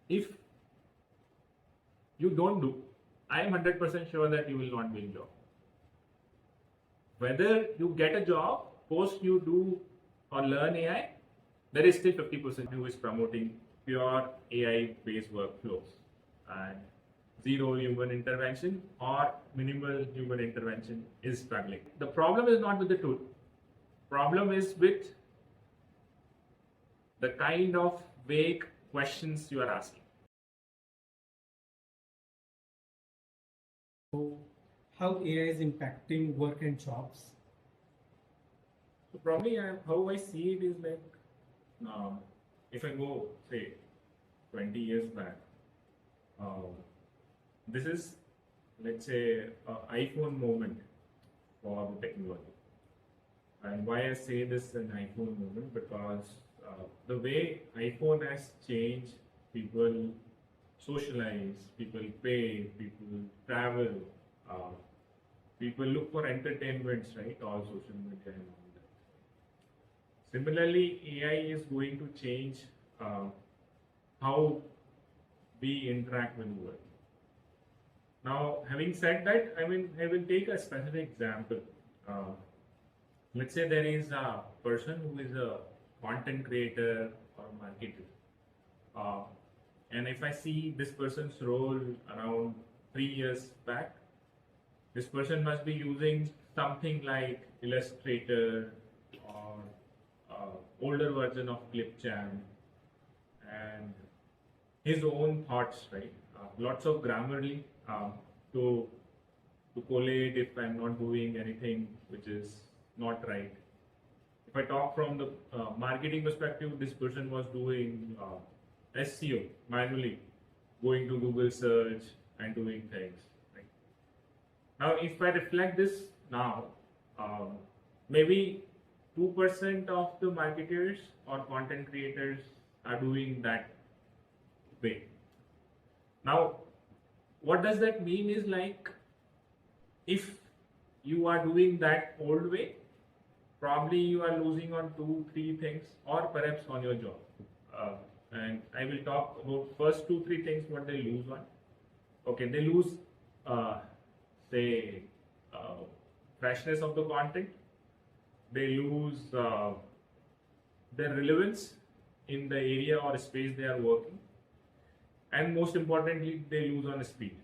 If you don't do, I am 100% sure that you will not be in job. Whether you get a job post you do or learn AI, there is still 50% who is promoting pure AI based workflows and zero human intervention or minimal human intervention is struggling. The problem is not with the tool. Problem is with the kind of vague questions you are asking. So how AI is impacting work and jobs? So probably how I see it is like, if I go say 20 years back, this is, let's say, an iPhone moment for the technology. And why I say this an iPhone moment, because the way iPhone has changed, people socialize, people pay, people travel, people look for entertainments, right? All social media and all that. Similarly, AI is going to change how we interact with the world. Now, having said that, I will take a specific example. Let's say there is a person who is a content creator or marketer. And if I see this person's role around 3 years back, this person must be using something like Illustrator or older version of Clipchamp and his own thoughts, right? Lots of Grammarly to collate if I'm not doing anything which is not right. If I talk from the marketing perspective, this person was doing SEO manually, going to Google search and doing things. Right? Now, if I reflect this now, maybe 2% of the marketers or content creators are doing that way. Now, what does that mean is like, if you are doing that old way, probably you are losing on 2-3 things or perhaps on your job. And I will talk about first 2-3 things what they lose on. Okay, they lose say freshness of the content. They lose their relevance in the area or space they are working, and most importantly, they lose on speed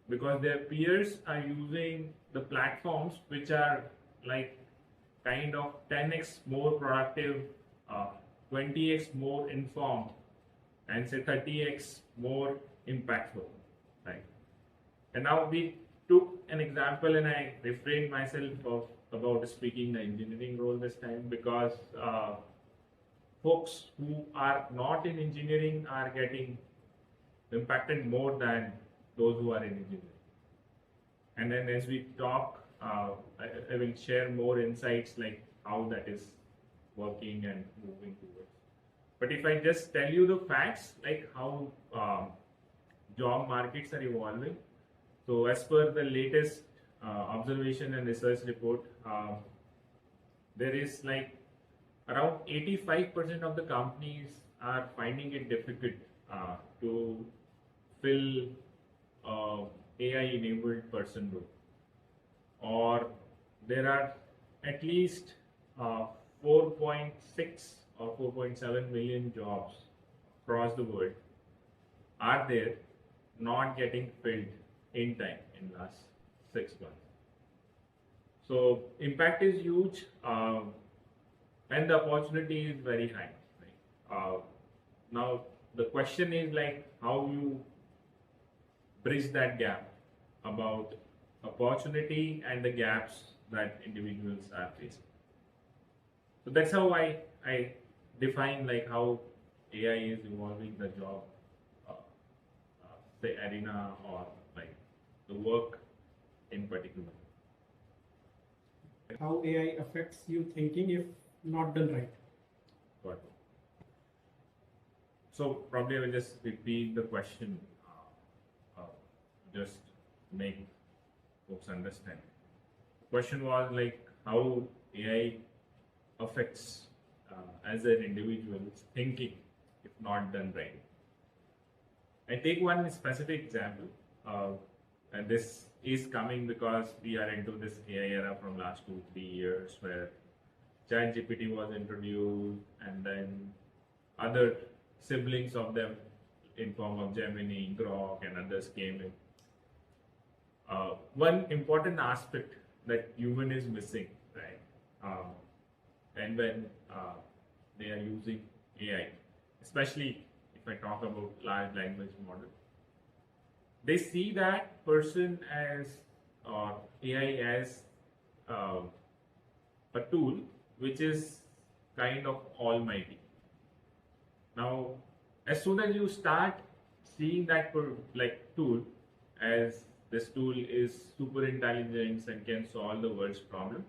because their peers are using the platforms which are like kind of 10x more productive, 20x more informed, and say 30x more impactful, right? And now we took an example, and I refrained myself about speaking the engineering role this time because folks who are not in engineering are getting impacted more than those who are in engineering. And then as we talk, I will share more insights like how that is working and moving towards. But if I just tell you the facts, like how job markets are evolving. So as per the latest observation and research report, there is like around 85% of the companies are finding it difficult to fill AI-enabled person role. Or there are at least 4.6 or 4.7 million jobs across the world are there not getting filled in time in last 6 months. So impact is huge and the opportunity is very high. Right? Now the question is like how you bridge that gap about opportunity and the gaps that individuals are facing. So that's how I define like how AI is evolving the job, the arena or like the work in particular. How AI affects you thinking if not done right? Got it. So probably I will just repeat the question, just make folks understand. question was like how AI affects as an individual's thinking if not done right. I take one specific example, and this is coming because we are into this AI era from last 2 3 years, where ChatGPT was introduced, and then other siblings of them in form of Gemini, Grok, and others came in. One important aspect that human is missing, right? And when they are using AI, especially if I talk about large language model, they see that person as or AI as a tool which is kind of almighty. Now, as soon as you start seeing that like tool as this tool is super intelligent and can solve the world's problem,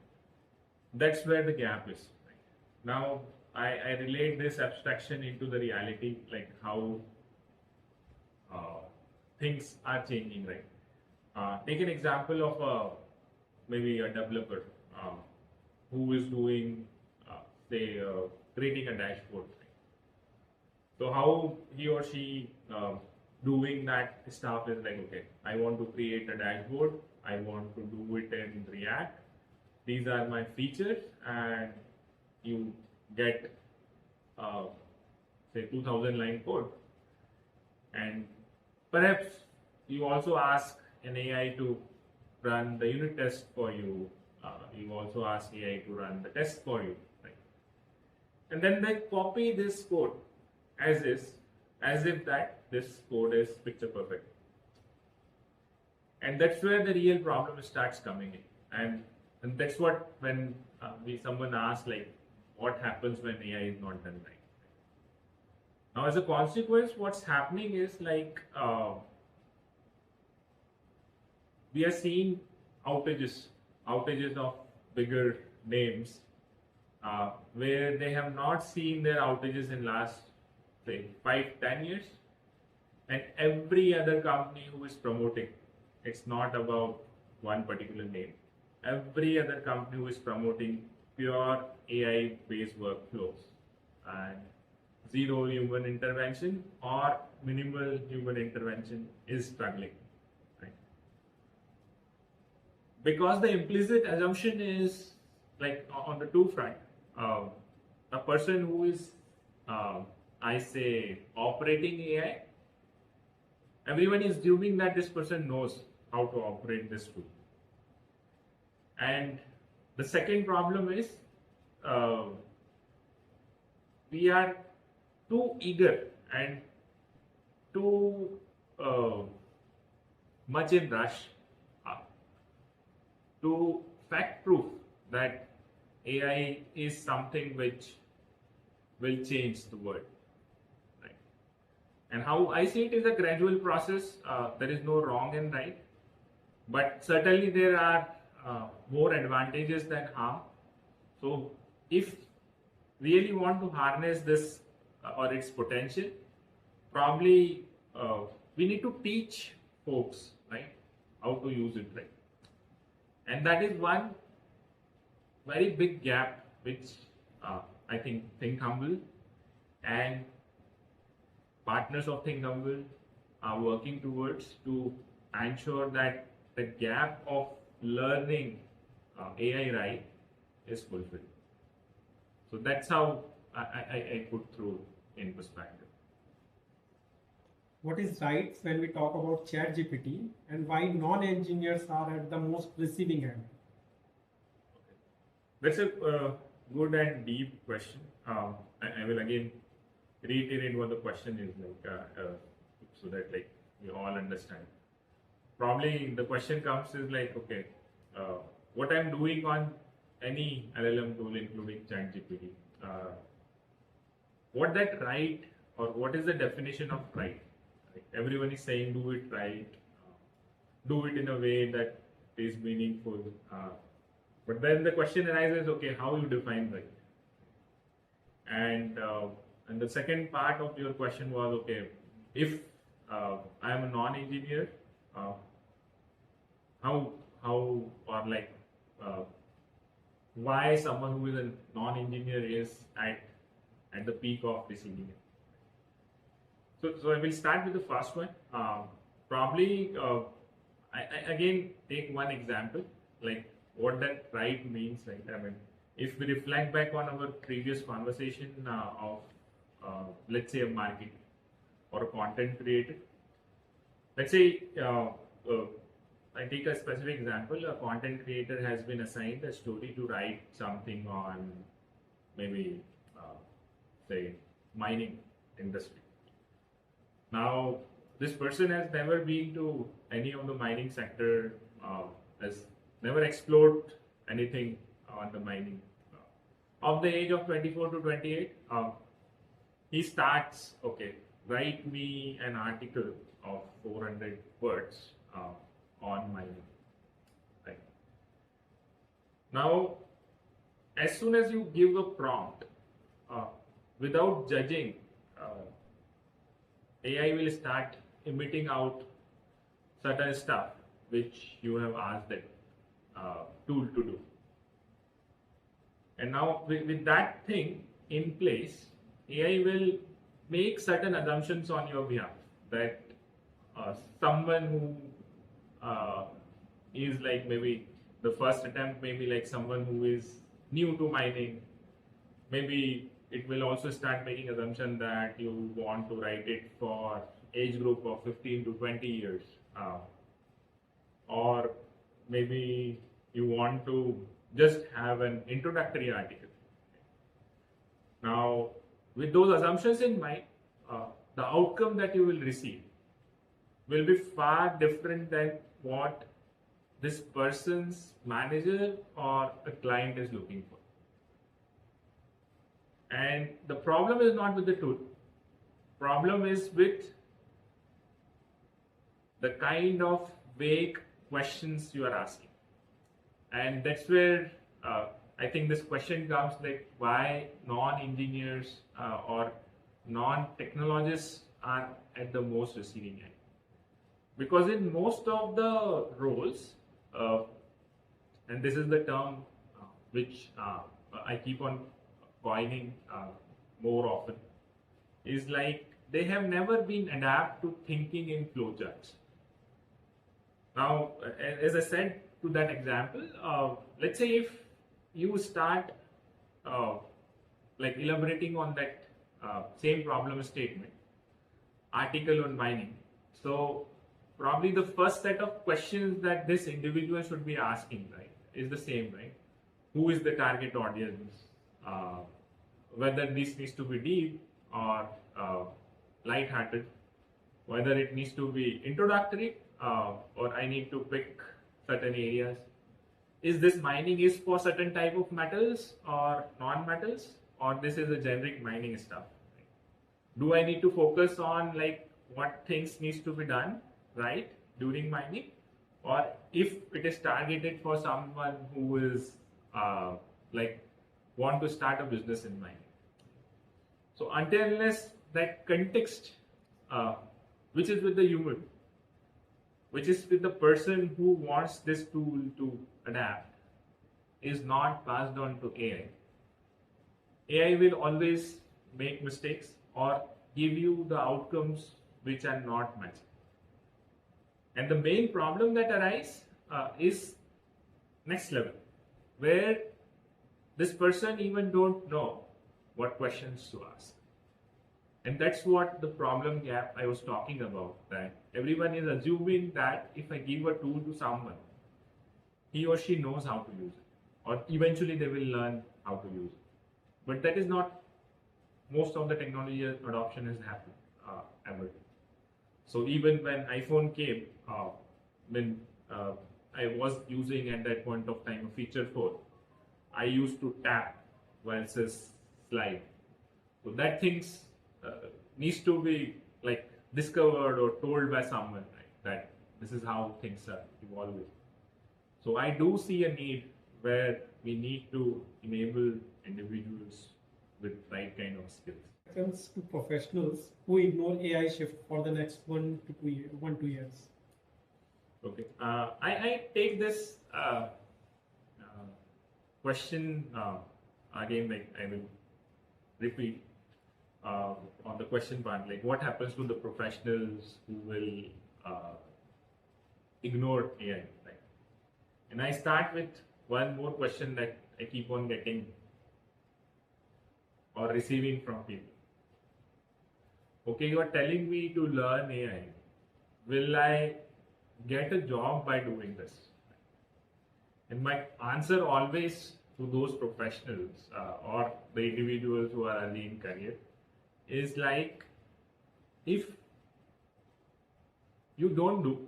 that's where the gap is. Right? Now, I relate this abstraction into the reality, like how things are changing, right? Take an example of maybe a developer who is doing, say, creating a dashboard. Right? So how he or she doing that stuff is like, okay, I want to create a dashboard. I want to do it in React. These are my features, and you get say 2000 line code, and perhaps you also ask an AI to run the unit test for you. You also ask AI to run the test for you, right? And then they copy this code as is, as if that this code is picture perfect. And that's where the real problem starts coming in. And that's what when someone asks like, what happens when AI is not done right? Now, as a consequence, what's happening is like we are seeing outages of bigger names where they have not seen their outages in last say 5-10 years, and every other company who is promoting, it's not about one particular name. Every other company who is promoting pure AI based workflows and zero human intervention or minimal human intervention is struggling, right? Because the implicit assumption is like on the two front, a person who is I say operating AI, everyone is assuming that this person knows how to operate this tool. And the second problem is we are too eager and too much in rush to fact proof that AI is something which will change the world. Right? And how I see it is a gradual process. There is no wrong and right, but certainly there are more advantages than harm. So if really want to harness this or its potential, probably we need to teach folks, right, how to use it right. And that is one very big gap which I think Humble and partners of Think Humble are working towards to ensure that the gap of learning AI right is fulfilled. So that's how I put through in perspective. What is right when we talk about ChatGPT, and why non-engineers are at the most receiving end? That's a good and deep question. I will again reiterate what the question is like, so that like we all understand. Probably the question comes is like, okay, what I'm doing on any LLM tool, including ChatGPT, what that right, or what is the definition of right? Like everyone is saying do it right, do it in a way that is meaningful. But then the question arises, okay, how you define right? And the second part of your question was, okay, if I am a non-engineer, how or like why someone who is a non-engineer is at the peak of receiving it. So I will start with the first one. Probably, I again take one example, like what that right means, right? I mean, if we reflect back on our previous conversation of, let's say, a market or a content creator. Let's say, I take a specific example. A content creator has been assigned a story to write something on maybe, say, mining industry. Now, this person has never been to any of the mining sector, has never explored anything on the mining. Of the age of 24 to 28, he starts, okay, write me an article of 400 words on mining. Right. Now, as soon as you give a prompt, without judging, AI will start emitting out certain stuff which you have asked that tool to do. And now with that thing in place, AI will make certain assumptions on your behalf that someone who is like maybe the first attempt, maybe like someone who is new to mining, maybe it will also start making assumption that you want to write it for age group of 15 to 20 years, or maybe you want to just have an introductory article. Now, with those assumptions in mind, the outcome that you will receive will be far different than what this person's manager or a client is looking for. And the problem is not with the tool. Problem is with the kind of vague questions you are asking. And that's where I think this question comes, like why non-engineers or non-technologists are at the most receiving end. Because in most of the roles, and this is the term which I keep on coining more often, is like they have never been adapt to thinking in flowcharts. Now, as I said to that example, let's say if you start like elaborating on that same problem statement, article on mining. So probably the first set of questions that this individual should be asking, right, is the same, right? Who is the target audience? Whether this needs to be deep or light-hearted, whether it needs to be introductory or I need to pick certain areas. Is this mining is for certain type of metals or non-metals, or this is a generic mining stuff? Do I need to focus on like what things needs to be done right during mining, or if it is targeted for someone who is like want to start a business in mining? So until unless that context, which is with the human, which is with the person who wants this tool to adapt, is not passed on to AI, AI will always make mistakes or give you the outcomes which are not matching. And the main problem that arises is next level, where this person even don't know what questions to ask. And that's what the problem gap I was talking about, that everyone is assuming that if I give a tool to someone, he or she knows how to use it, or eventually they will learn how to use it. But that is not most of the technology adoption has happened ever. So even when iPhone came, when I was using at that point of time a feature phone, I used to tap while it says slide. So that things needs to be like discovered or told by someone, right? That this is how things are evolving. So I do see a need where we need to enable individuals with right kind of skills. Comes to professionals who ignore AI shift for the next 2 years. Okay, I take this question again, like I will repeat on the question part, like what happens to the professionals who will ignore AI, right? And I start with one more question that I keep on getting or receiving from people. Okay, you are telling me to learn AI. Will I get a job by doing this? And my answer always to those professionals or the individuals who are early in career is like, if you don't do,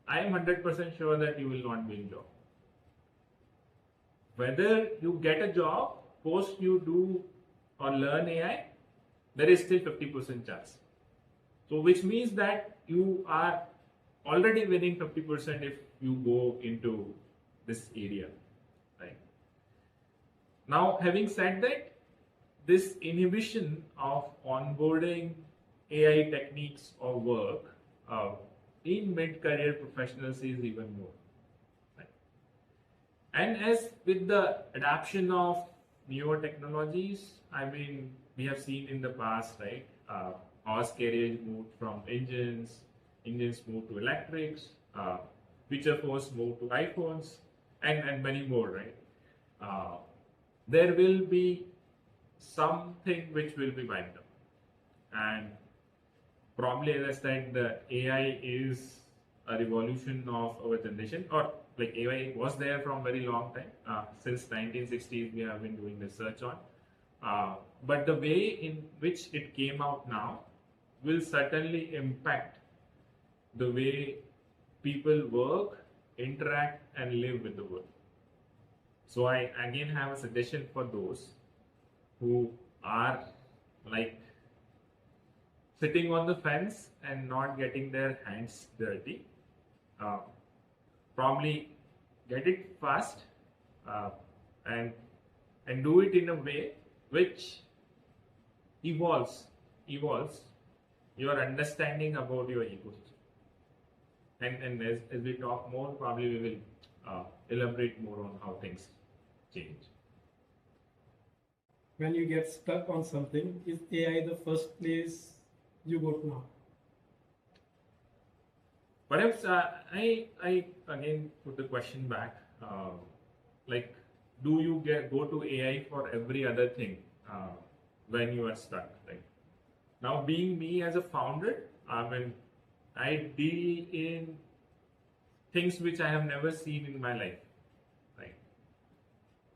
I am 100% sure that you will not be in job. Whether you get a job post you do or learn AI, there is still 50% chance. So which means that you are already winning 50% if you go into this area, right? Now, having said that, this inhibition of onboarding AI techniques or work in mid-career professionals is even more. Right? And as with the adoption of newer technologies, I mean, we have seen in the past, right? Horse carriage moved from engines moved to electrics, feature phones moved to iPhones, and many more, right? There will be something which will be wiped out. And probably, as I said, the AI is a revolution of our generation, or like AI was there from very long time. Since 1960s, we have been doing research on. But the way in which it came out now will certainly impact the way people work, interact, and live with the world. So I again have a suggestion for those who are like sitting on the fence and not getting their hands dirty. Probably get it fast and do it in a way which evolves your understanding about your ecosystem. And as we talk more, probably we will elaborate more on how things change. When you get stuck on something, is AI the first place you go to now? Perhaps I again put the question back, like, do you go to AI for every other thing when you are stuck? Right? Now, being me as a founder, I deal in things which I have never seen in my life. Right?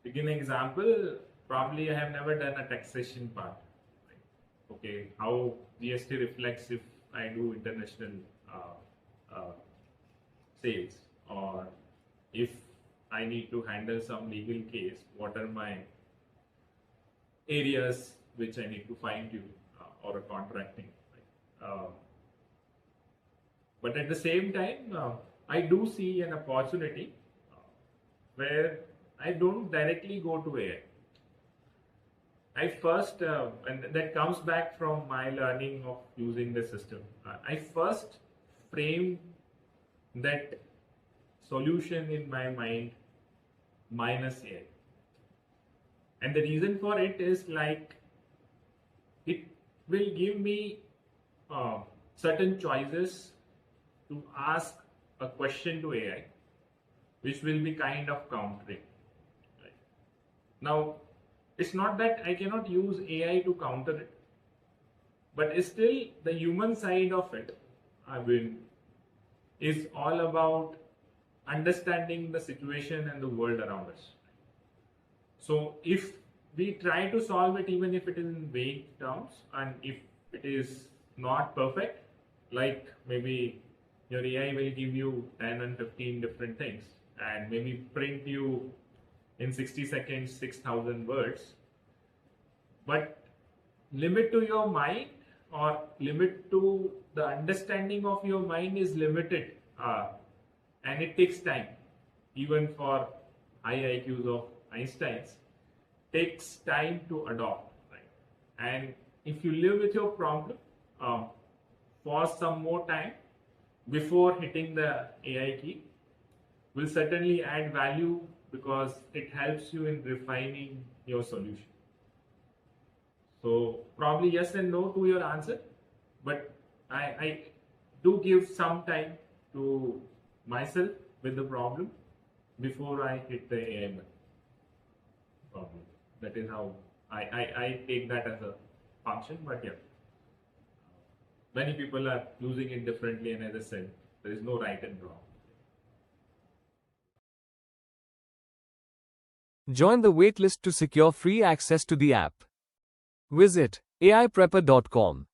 To give an example, probably I have never done a taxation part. Right? Okay, how GST reflects if I do international sales, or if I need to handle some legal case, what are my areas which I need to fine tune or a contracting. Right? But at the same time, I do see an opportunity where I don't directly go to AI. I first, and that comes back from my learning of using the system. I first frame that solution in my mind minus AI. And the reason for it is like, it will give me certain choices to ask a question to AI, which will be kind of countering. Right? Now, it's not that I cannot use AI to counter it, but it's still the human side of it, is all about understanding the situation and the world around us. So if we try to solve it, even if it is in vague terms, and if it is not perfect, like maybe your AI will give you 10 and 15 different things and maybe print you in 60 seconds 6,000 words, but limit to your mind or limit to the understanding of your mind is limited, and it takes time. Even for high IQs of Einstein's, takes time to adopt, right? And if you live with your problem for some more time before hitting the AI key, will certainly add value because it helps you in refining your solution. So probably yes and no to your answer, but I do give some time to myself with the problem before I hit the AI problem. That is how I take that as a function, but yeah, many people are using it differently, and as I said, there is no right and wrong. Join the waitlist to secure free access to the app. Visit aiprepper.com.